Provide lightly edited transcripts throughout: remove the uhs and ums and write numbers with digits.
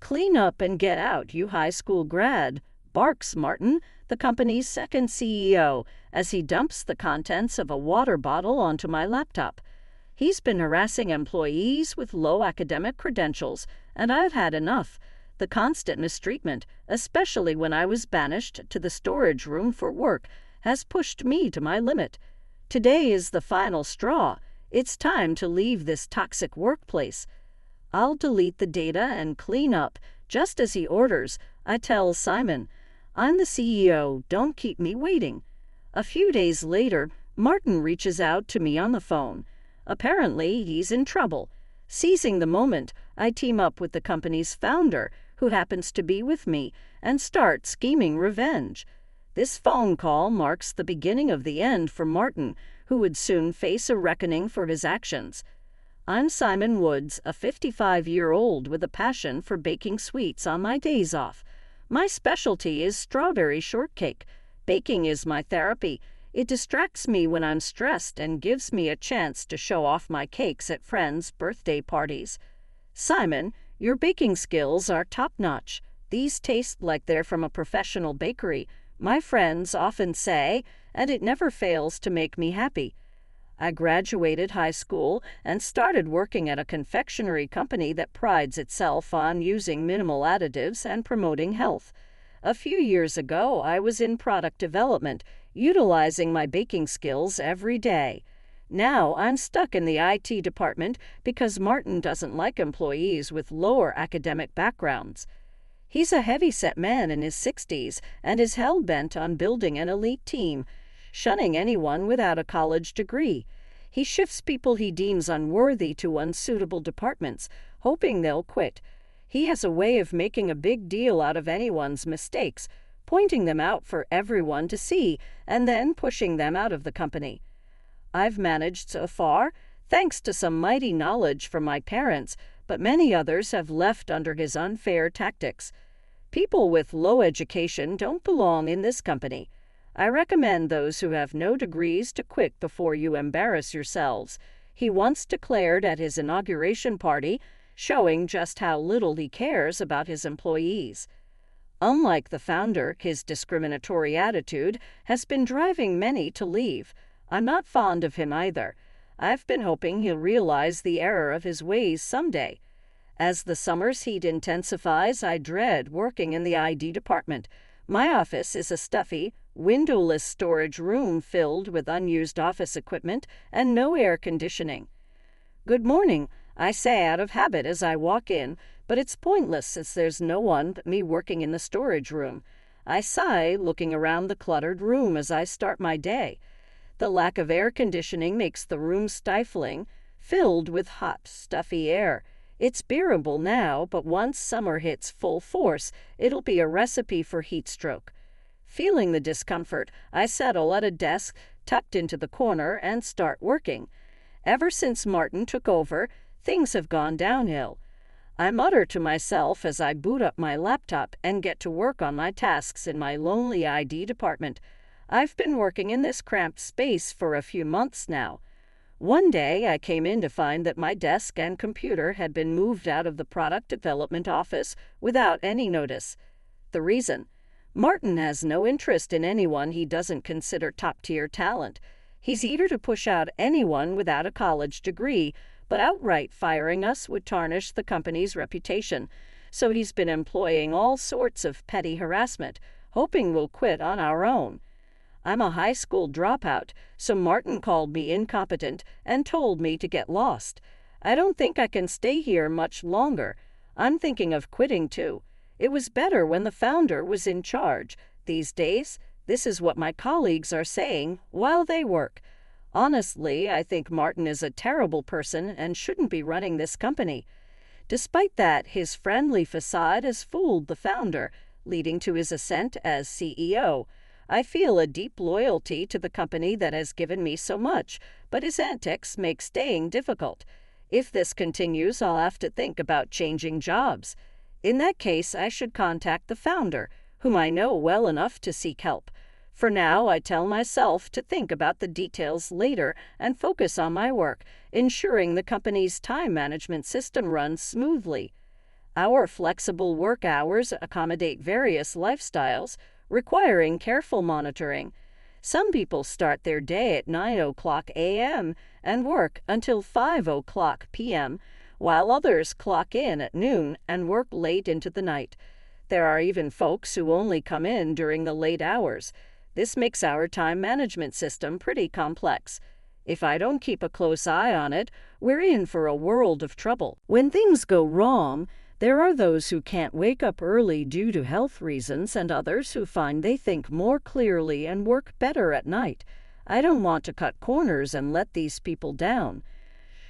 Clean up and get out, you high school grad, barks Martin, the company's second CEO, as he dumps the contents of a water bottle onto my laptop. He's been harassing employees with low academic credentials, and I've had enough. The constant mistreatment, especially when I was banished to the storage room for work, has pushed me to my limit. Today is the final straw. It's time to leave this toxic workplace. I'll delete the data and clean up, just as he orders. I tell Simon, I'm the CEO, don't keep me waiting. A few days later, Martin reaches out to me on the phone. Apparently, he's in trouble. Seizing the moment, I team up with the company's founder, who happens to be with me, and start scheming revenge. This phone call marks the beginning of the end for Martin, who would soon face a reckoning for his actions. I'm Simon Woods, a 55-year-old with a passion for baking sweets on my days off. My specialty is strawberry shortcake. Baking is my therapy. It distracts me when I'm stressed and gives me a chance to show off my cakes at friends' birthday parties. Simon, your baking skills are top-notch. These taste like they're from a professional bakery, my friends often say, and it never fails to make me happy. I graduated high school and started working at a confectionery company that prides itself on using minimal additives and promoting health. A few years ago, I was in product development, utilizing my baking skills every day. Now I'm stuck in the IT department because Martin doesn't like employees with lower academic backgrounds. He's a heavy-set man in his 60s and is hell-bent on building an elite team, shunning anyone without a college degree. He shifts people he deems unworthy to unsuitable departments, hoping they'll quit. He has a way of making a big deal out of anyone's mistakes, pointing them out for everyone to see, and then pushing them out of the company. I've managed so far, thanks to some mighty knowledge from my parents, but many others have left under his unfair tactics. People with low education don't belong in this company. I recommend those who have no degrees to quit before you embarrass yourselves, he once declared at his inauguration party, showing just how little he cares about his employees. Unlike the founder, his discriminatory attitude has been driving many to leave. I'm not fond of him either. I've been hoping he'll realize the error of his ways someday. As the summer's heat intensifies, I dread working in the ID department. My office is a stuffy, windowless storage room filled with unused office equipment and no air conditioning. Good morning, I say out of habit as I walk in, but it's pointless since there's no one but me working in the storage room. I sigh, looking around the cluttered room as I start my day. The lack of air conditioning makes the room stifling, filled with hot, stuffy air. It's bearable now, but once summer hits full force, it'll be a recipe for heat stroke. Feeling the discomfort, I settle at a desk tucked into the corner and start working. Ever since Martin took over, things have gone downhill. I mutter to myself as I boot up my laptop and get to work on my tasks in my lonely ID department. I've been working in this cramped space for a few months now. One day, I came in to find that my desk and computer had been moved out of the product development office without any notice. The reason? Martin has no interest in anyone he doesn't consider top-tier talent. He's eager to push out anyone without a college degree, but outright firing us would tarnish the company's reputation. So he's been employing all sorts of petty harassment, hoping we'll quit on our own. I'm a high school dropout, so Martin called me incompetent and told me to get lost. I don't think I can stay here much longer. I'm thinking of quitting too. It was better when the founder was in charge. These days, this is what my colleagues are saying while they work. Honestly, I think Martin is a terrible person and shouldn't be running this company. Despite that, his friendly facade has fooled the founder, leading to his ascent as CEO. I feel a deep loyalty to the company that has given me so much, but his antics make staying difficult. If this continues, I'll have to think about changing jobs. In that case, I should contact the founder, whom I know well enough to seek help. For now, I tell myself to think about the details later and focus on my work, ensuring the company's time management system runs smoothly. Our flexible work hours accommodate various lifestyles, requiring careful monitoring. Some people start their day at 9 o'clock a.m. and work until 5 o'clock p.m., while others clock in at noon and work late into the night. There are even folks who only come in during the late hours. This makes our time management system pretty complex. If I don't keep a close eye on it, we're in for a world of trouble. When things go wrong, there are those who can't wake up early due to health reasons and others who find they think more clearly and work better at night. I don't want to cut corners and let these people down.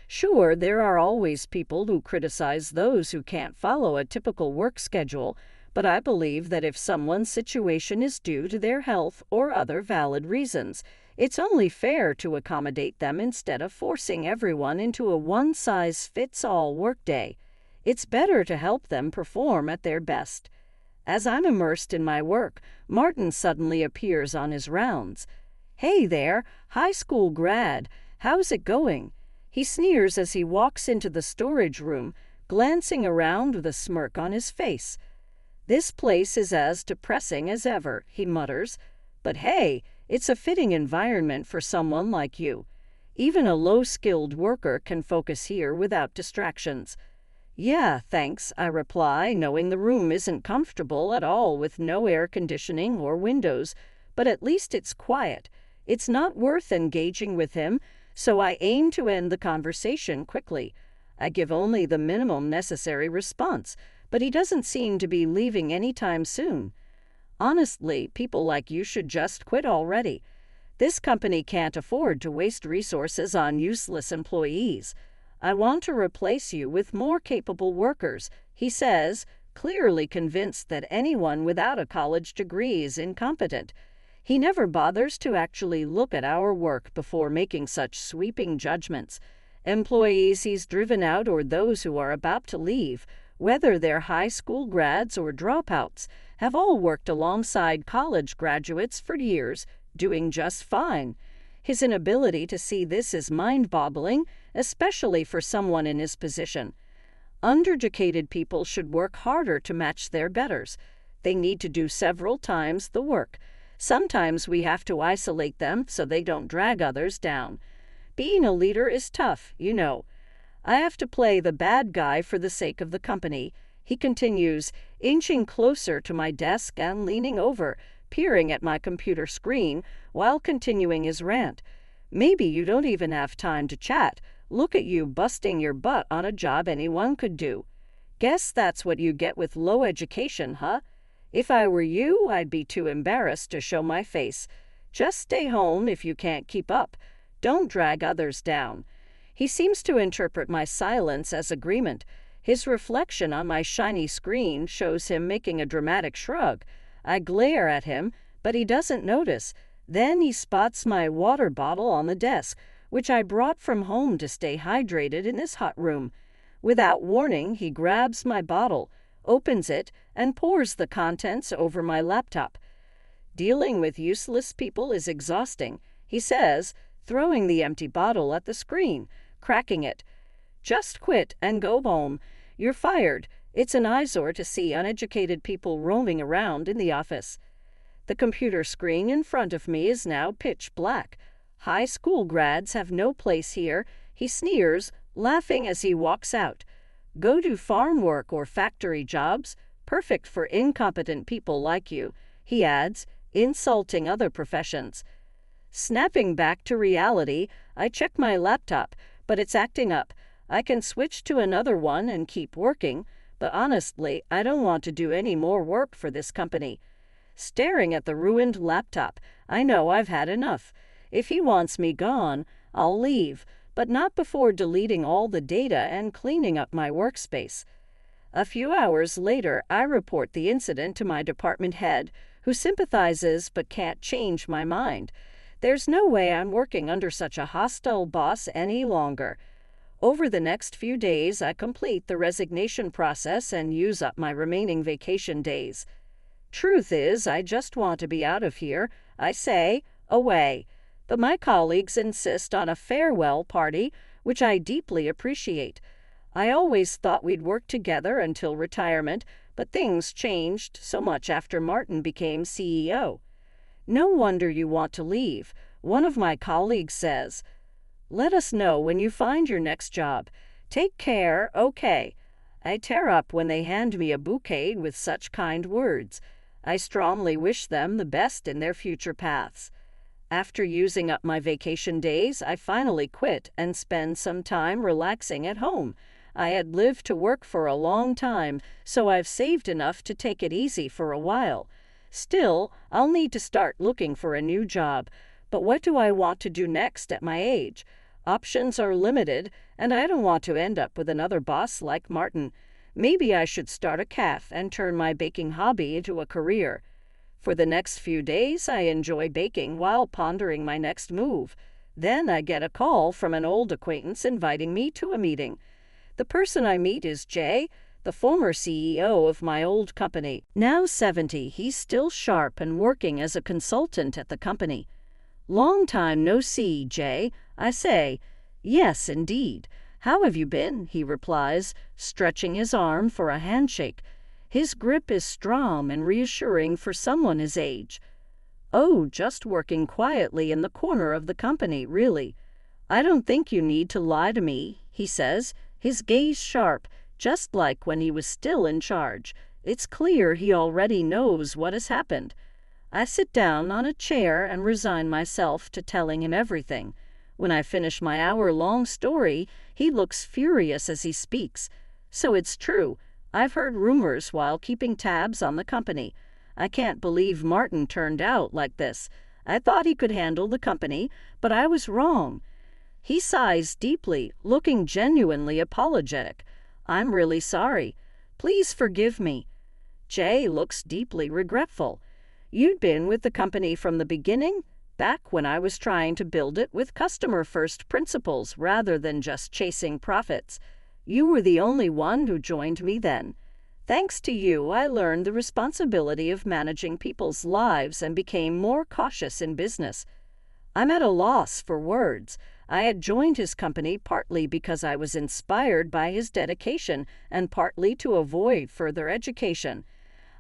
Sure, there are always people who criticize those who can't follow a typical work schedule, but I believe that if someone's situation is due to their health or other valid reasons, it's only fair to accommodate them instead of forcing everyone into a one-size-fits-all workday. It's better to help them perform at their best. As I'm immersed in my work, Martin suddenly appears on his rounds. "Hey there, high school grad, how's it going?" He sneers as he walks into the storage room, glancing around with a smirk on his face. "This place is as depressing as ever," he mutters. "But hey, it's a fitting environment for someone like you. Even a low-skilled worker can focus here without distractions." "Yeah, thanks," I reply, knowing the room isn't comfortable at all with no air conditioning or windows, but at least it's quiet. It's not worth engaging with him, so I aim to end the conversation quickly. I give only the minimum necessary response, but he doesn't seem to be leaving anytime soon. Honestly, people like you should just quit already. This company can't afford to waste resources on useless employees. I want to replace you with more capable workers, he says, clearly convinced that anyone without a college degree is incompetent. He never bothers to actually look at our work before making such sweeping judgments. Employees he's driven out or those who are about to leave, whether they're high school grads or dropouts, have all worked alongside college graduates for years, doing just fine. His inability to see this is mind-boggling, especially for someone in his position. Undereducated people should work harder to match their betters. They need to do several times the work. Sometimes we have to isolate them so they don't drag others down. Being a leader is tough, you know. I have to play the bad guy for the sake of the company, he continues, inching closer to my desk and leaning over, peering at my computer screen while continuing his rant. "Maybe you don't even have time to chat. Look at you busting your butt on a job anyone could do. Guess that's what you get with low education, huh? If I were you, I'd be too embarrassed to show my face. Just stay home if you can't keep up. Don't drag others down." He seems to interpret my silence as agreement. His reflection on my shiny screen shows him making a dramatic shrug. I glare at him, but he doesn't notice. Then he spots my water bottle on the desk, which I brought from home to stay hydrated in this hot room. Without warning, he grabs my bottle, opens it, and pours the contents over my laptop. "Dealing with useless people is exhausting," he says, throwing the empty bottle at the screen, cracking it. "Just quit and go home. You're fired. It's an eyesore to see uneducated people roaming around in the office." The computer screen in front of me is now pitch black. "High school grads have no place here," he sneers, laughing as he walks out. "Go do farm work or factory jobs. Perfect for incompetent people like you," he adds, insulting other professions. Snapping back to reality, I check my laptop, but it's acting up. I can switch to another one and keep working, but honestly, I don't want to do any more work for this company. Staring at the ruined laptop, I know I've had enough. If he wants me gone, I'll leave, but not before deleting all the data and cleaning up my workspace. A few hours later, I report the incident to my department head, who sympathizes but can't change my mind. There's no way I'm working under such a hostile boss any longer. Over the next few days, I complete the resignation process and use up my remaining vacation days. Truth is, I just want to be out of here. I say, away. But my colleagues insist on a farewell party, which I deeply appreciate. I always thought we'd work together until retirement, but things changed so much after Martin became CEO. No wonder you want to leave. One of my colleagues says, "Let us know when you find your next job. Take care, okay." I tear up when they hand me a bouquet with such kind words. I strongly wish them the best in their future paths. After using up my vacation days, I finally quit and spend some time relaxing at home. I had lived to work for a long time, so I've saved enough to take it easy for a while. Still, I'll need to start looking for a new job. But what do I want to do next at my age? Options are limited, and I don't want to end up with another boss like Martin. Maybe I should start a cafe and turn my baking hobby into a career. For the next few days, I enjoy baking while pondering my next move. Then I get a call from an old acquaintance inviting me to a meeting. The person I meet is Jay, the former CEO of my old company. Now 70, he's still sharp and working as a consultant at the company. "Long time no see, Jay," I say. "Yes, indeed. How have you been?" he replies, stretching his arm for a handshake. His grip is strong and reassuring for someone his age. "Oh, just working quietly in the corner of the company, really. I don't think you need to lie to me," he says, his gaze sharp, just like when he was still in charge. It's clear he already knows what has happened. I sit down on a chair and resign myself to telling him everything. When I finish my hour-long story, he looks furious as he speaks. "So it's true. I've heard rumors while keeping tabs on the company. I can't believe Martin turned out like this. I thought he could handle the company, but I was wrong." He sighs deeply, looking genuinely apologetic. "I'm really sorry. Please forgive me." Jay looks deeply regretful. "You'd been with the company from the beginning? Back when I was trying to build it with customer-first principles rather than just chasing profits. You were the only one who joined me then. Thanks to you, I learned the responsibility of managing people's lives and became more cautious in business." I'm at a loss for words. I had joined his company partly because I was inspired by his dedication and partly to avoid further education.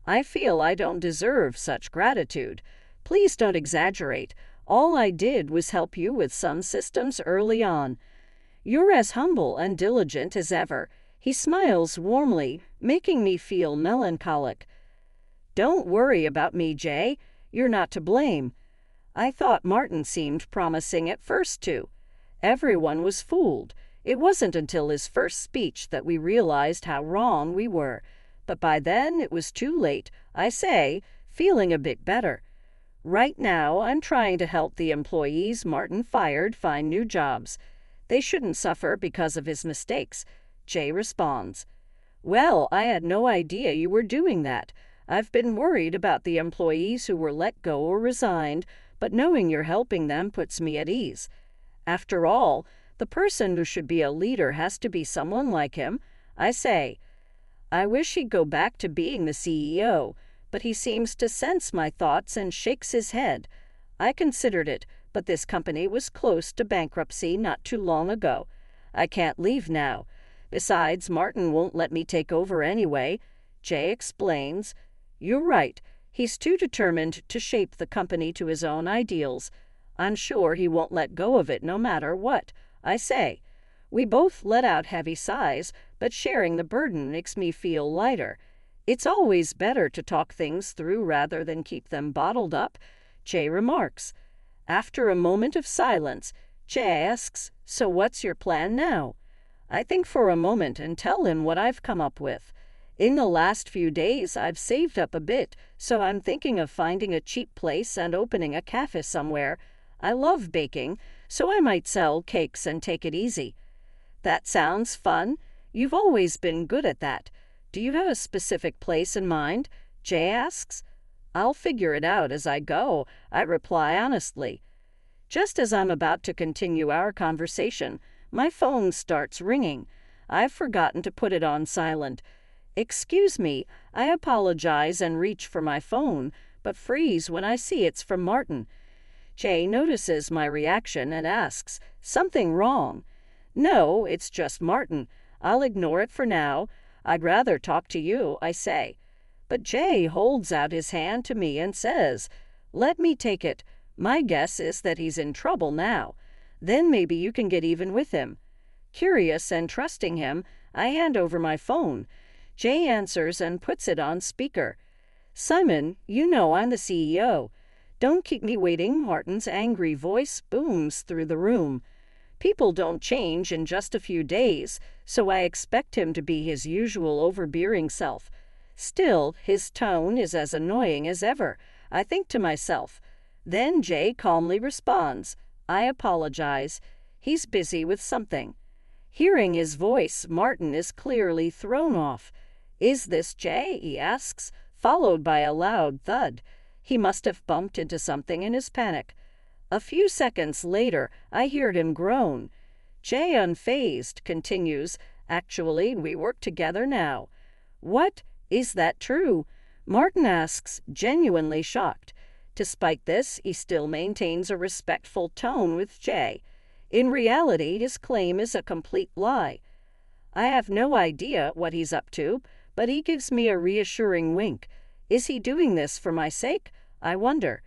I feel I don't deserve such gratitude. Please don't exaggerate. All I did was help you with some systems early on. You're as humble and diligent as ever. He smiles warmly, making me feel melancholic. "Don't worry about me, Jay. You're not to blame. I thought Martin seemed promising at first, too. Everyone was fooled. It wasn't until his first speech that we realized how wrong we were. But by then it was too late," I say, feeling a bit better. "Right now, I'm trying to help the employees Martin fired find new jobs. They shouldn't suffer because of his mistakes." Jay responds, "Well, I had no idea you were doing that. I've been worried about the employees who were let go or resigned, but knowing you're helping them puts me at ease. After all, the person who should be a leader has to be someone like him," I say. I wish he'd go back to being the CEO, but he seems to sense my thoughts and shakes his head. "I considered it, but this company was close to bankruptcy not too long ago. I can't leave now. Besides, Martin won't let me take over anyway." Jay explains, "You're right. He's too determined to shape the company to his own ideals. I'm sure he won't let go of it no matter what," I say. We both let out heavy sighs, but sharing the burden makes me feel lighter. It's always better to talk things through rather than keep them bottled up, Jay remarks. After a moment of silence, Jay asks, "So what's your plan now?" I think for a moment and tell him what I've come up with. In the last few days, I've saved up a bit, so I'm thinking of finding a cheap place and opening a cafe somewhere. I love baking, so I might sell cakes and take it easy. That sounds fun. You've always been good at that. Do you have a specific place in mind? Jay asks. I'll figure it out as I go, I reply honestly. Just as I'm about to continue our conversation, my phone starts ringing. I've forgotten to put it on silent. Excuse me, I apologize and reach for my phone, but freeze when I see it's from Martin. Jay notices my reaction and asks, "Something wrong?" "No, it's just Martin. I'll ignore it for now. I'd rather talk to you, I say. But Jay holds out his hand to me and says, "Let me take it. My guess is that he's in trouble now. Then maybe you can get even with him." Curious and trusting him, I hand over my phone. Jay answers and puts it on speaker. "Simon, you know I'm the CEO. Don't keep me waiting." Martin's angry voice booms through the room. People don't change in just a few days, so I expect him to be his usual overbearing self. Still, his tone is as annoying as ever, I think to myself. Then Jay calmly responds, "I apologize. He's busy with something." Hearing his voice, Martin is clearly thrown off. "Is this Jay?" he asks, followed by a loud thud. He must have bumped into something in his panic. A few seconds later, I hear him groan. Jay, unfazed, continues, "Actually, we work together now." "What? Is that true?" Martin asks, genuinely shocked. Despite this, he still maintains a respectful tone with Jay. In reality, his claim is a complete lie. I have no idea what he's up to, but he gives me a reassuring wink. Is he doing this for my sake? I wonder.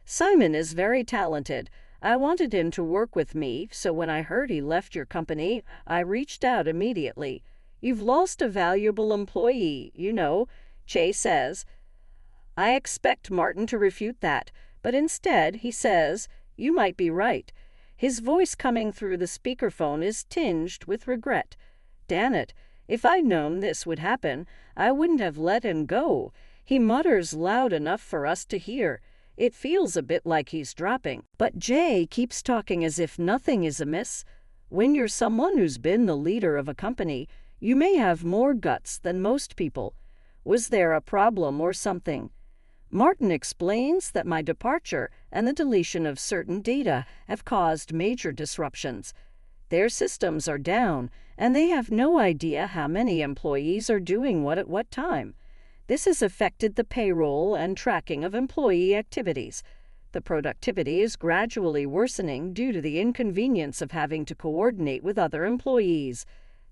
"Simon is very talented. I wanted him to work with me, so when I heard he left your company, I reached out immediately. You've lost a valuable employee, you know," Jay says. I expect Martin to refute that, but instead he says, "You might be right." His voice coming through the speakerphone is tinged with regret. "Damn it, if I'd known this would happen, I wouldn't have let him go." He mutters loud enough for us to hear. It feels a bit like he's dropping. But Jay keeps talking as if nothing is amiss. When you're someone who's been the leader of a company, you may have more guts than most people. Was there a problem or something? Martin explains that my departure and the deletion of certain data have caused major disruptions. Their systems are down, and they have no idea how many employees are doing what at what time. This has affected the payroll and tracking of employee activities. The productivity is gradually worsening due to the inconvenience of having to coordinate with other employees.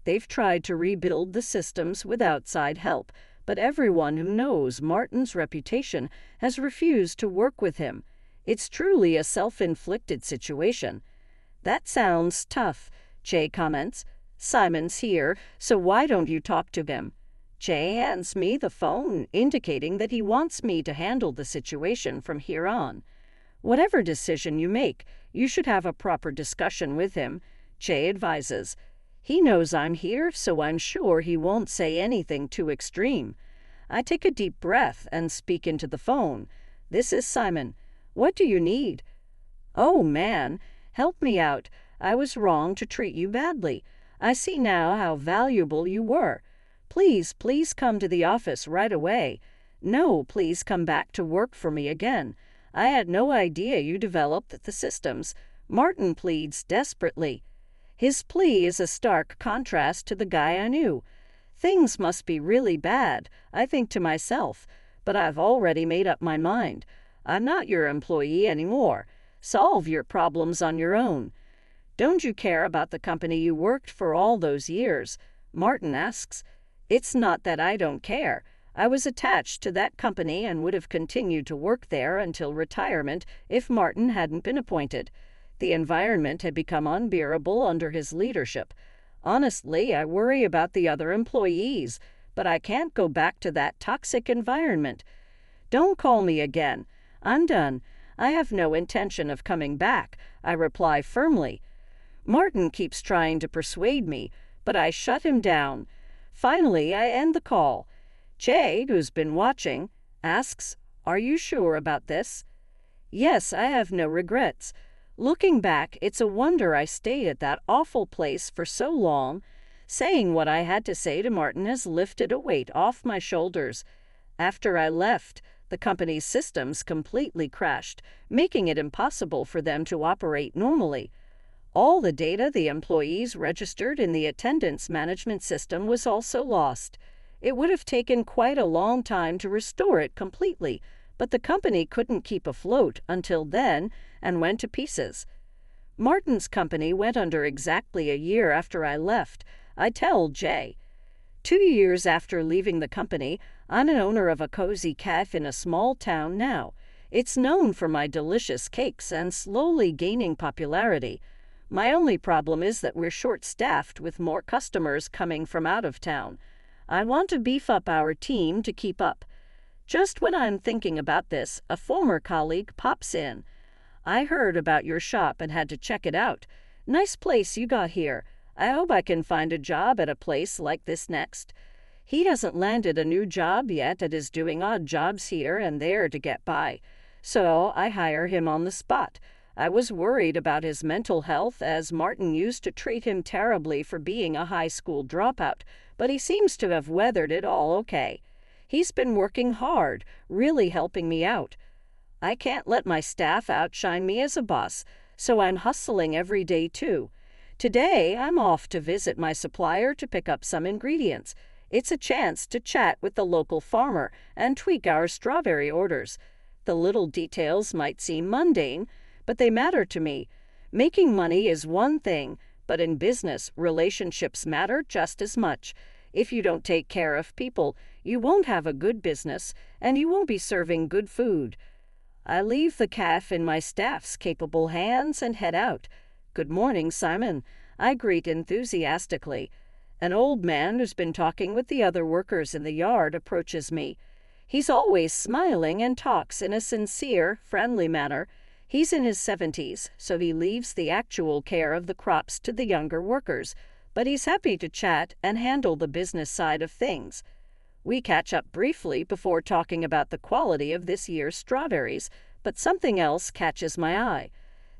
They've tried to rebuild the systems with outside help, but everyone who knows Martin's reputation has refused to work with him. It's truly a self-inflicted situation. "That sounds tough," Jay comments. "Simon's here, so why don't you talk to him?" Jay hands me the phone, indicating that he wants me to handle the situation from here on. "Whatever decision you make, you should have a proper discussion with him," Jay advises. "He knows I'm here, so I'm sure he won't say anything too extreme." I take a deep breath and speak into the phone. "This is Simon. What do you need?" "Oh, man, help me out. I was wrong to treat you badly. I see now how valuable you were. Please come to the office right away. No, please come back to work for me again. I had no idea you developed the systems." Martin pleads desperately. His plea is a stark contrast to the guy I knew. Things must be really bad, I think to myself, but I've already made up my mind. I'm not your employee anymore. Solve your problems on your own. "Don't you care about the company you worked for all those years?" Martin asks. "It's not that I don't care. I was attached to that company and would have continued to work there until retirement if Martin hadn't been appointed. The environment had become unbearable under his leadership. Honestly, I worry about the other employees, but I can't go back to that toxic environment. Don't call me again. I'm done. I have no intention of coming back," I reply firmly. Martin keeps trying to persuade me, but I shut him down. Finally, I end the call. Jay, who's been watching, asks, "Are you sure about this?" Yes, I have no regrets. Looking back, it's a wonder I stayed at that awful place for so long. Saying what I had to say to Martin has lifted a weight off my shoulders. After I left, the company's systems completely crashed, making it impossible for them to operate normally. All the data the employees registered in the attendance management system was also lost. It would have taken quite a long time to restore it completely, but the company couldn't keep afloat until then and went to pieces. Martin's company went under exactly a year after I left. I tell Jay. 2 years after leaving the company, I'm an owner of a cozy cafe in a small town now. It's known for my delicious cakes and slowly gaining popularity. My only problem is that we're short-staffed with more customers coming from out of town. I want to beef up our team to keep up. Just when I'm thinking about this, a former colleague pops in. I heard about your shop and had to check it out. Nice place you got here. I hope I can find a job at a place like this next. He hasn't landed a new job yet and is doing odd jobs here and there to get by. So I hire him on the spot. I was worried about his mental health as Martin used to treat him terribly for being a high school dropout, but he seems to have weathered it all okay. He's been working hard, really helping me out. I can't let my staff outshine me as a boss, so I'm hustling every day too. Today, I'm off to visit my supplier to pick up some ingredients. It's a chance to chat with the local farmer and tweak our strawberry orders. The little details might seem mundane, but they matter to me. Making money is one thing, but in business, relationships matter just as much. If you don't take care of people, you won't have a good business, and you won't be serving good food. I leave the cafe in my staff's capable hands and head out. "Good morning, Simon," I greet enthusiastically. An old man who's been talking with the other workers in the yard approaches me. He's always smiling and talks in a sincere, friendly manner. He's in his 70s, so he leaves the actual care of the crops to the younger workers, but he's happy to chat and handle the business side of things. We catch up briefly before talking about the quality of this year's strawberries, but something else catches my eye.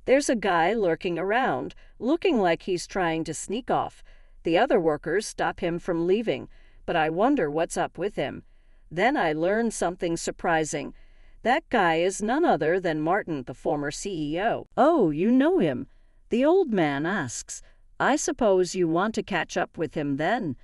There's a guy lurking around, looking like he's trying to sneak off. The other workers stop him from leaving, but I wonder what's up with him. Then I learn something surprising. That guy is none other than Martin, the former CEO. "Oh, you know him?" the old man asks. "I suppose you want to catch up with him then."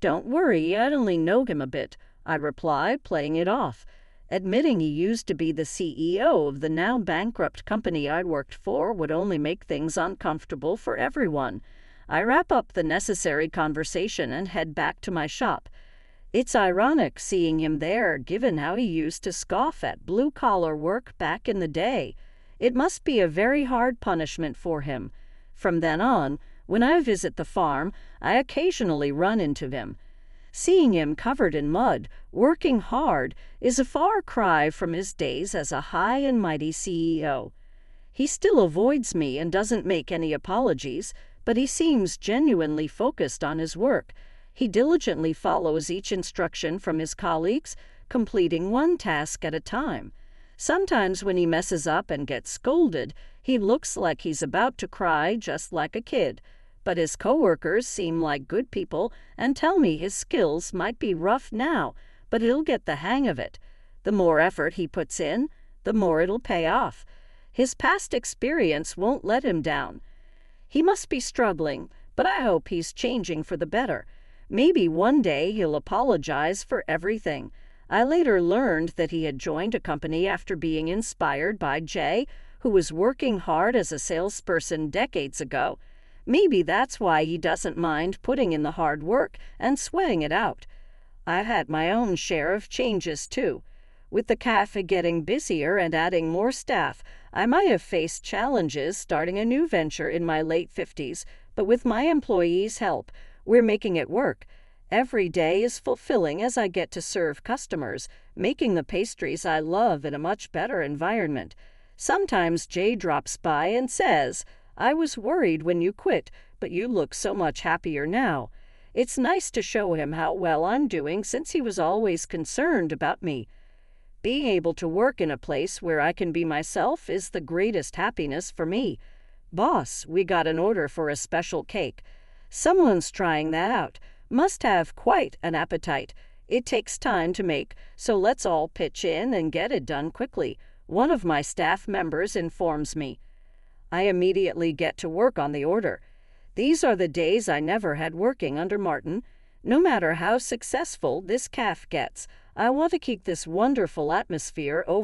"Don't worry, I only know him a bit," I reply, playing it off. Admitting he used to be the CEO of the now bankrupt company I'd worked for would only make things uncomfortable for everyone. I wrap up the necessary conversation and head back to my shop. It's ironic seeing him there, given how he used to scoff at blue-collar work back in the day. It must be a very hard punishment for him. From then on, when I visit the farm, I occasionally run into him. Seeing him covered in mud, working hard, is a far cry from his days as a high and mighty CEO. He still avoids me and doesn't make any apologies, but he seems genuinely focused on his work. He diligently follows each instruction from his colleagues, completing one task at a time. Sometimes when he messes up and gets scolded, he looks like he's about to cry, just like a kid. But his coworkers seem like good people and tell me his skills might be rough now, but he'll get the hang of it. The more effort he puts in, the more it'll pay off. His past experience won't let him down. He must be struggling, but I hope he's changing for the better. Maybe one day he'll apologize for everything. I later learned that he had joined a company after being inspired by Jay, who was working hard as a salesperson decades ago. Maybe that's why he doesn't mind putting in the hard work and sweating it out. I've had my own share of changes, too. With the cafe getting busier and adding more staff, I might have faced challenges starting a new venture in my late 50s, but with my employees' help, we're making it work. Every day is fulfilling as I get to serve customers, making the pastries I love in a much better environment. Sometimes Jay drops by and says, "I was worried when you quit, but you look so much happier now." It's nice to show him how well I'm doing since he was always concerned about me. Being able to work in a place where I can be myself is the greatest happiness for me. "Boss, we got an order for a special cake." Someone's trying that out. Must have quite an appetite. It takes time to make, so let's all pitch in and get it done quickly. One of my staff members informs me. I immediately get to work on the order. These are the days I never had working under Martin. No matter how successful this cafe gets, I want to keep this wonderful atmosphere over